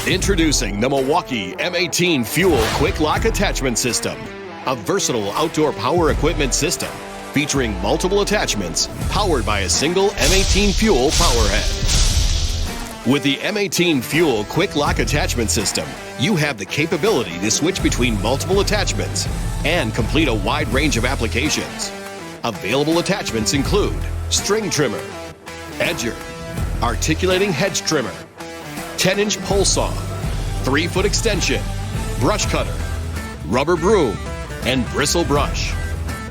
Introducing the Milwaukee M18 Fuel QUIK-LOK Attachment System, a versatile outdoor power equipment system featuring multiple attachments powered by a single M18 Fuel power head. With the M18 Fuel QUIK-LOK Attachment System, you have the capability to switch between multiple attachments and complete a wide range of applications. Available attachments include string trimmer, edger, articulating hedge trimmer, 10-inch pole saw, 3-foot extension, brush cutter, rubber broom, and bristle brush.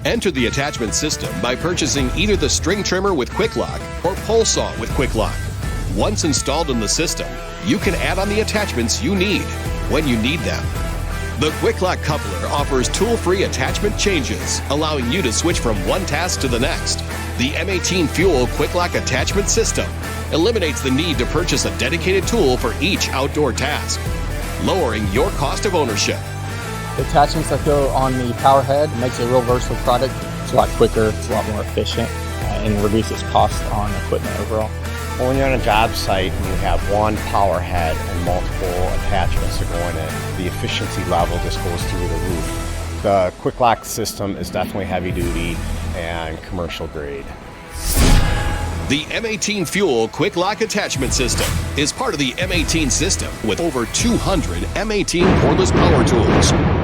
Enter the attachment system by purchasing either the string trimmer with QUIK-LOK or pole saw with QUIK-LOK. Once installed in the system, you can add on the attachments you need when you need them. The QUIK-LOK coupler offers tool-free attachment changes, allowing you to switch from one task to the next. The M18 Fuel QUIK-LOK Attachment System eliminates the need to purchase a dedicated tool for each outdoor task, lowering your cost of ownership. The attachments that go on the power head makes it a real versatile product. It's a lot quicker, it's a lot more efficient, and reduces cost on equipment overall. Well, when you're on a job site and you have one power head and multiple attachments that go in it, the efficiency level just goes through the roof. The QUIK-LOK system is definitely heavy duty and commercial grade. The M18 Fuel QUIK-LOK Attachment System is part of the M18 system with over 200 M18 cordless power tools.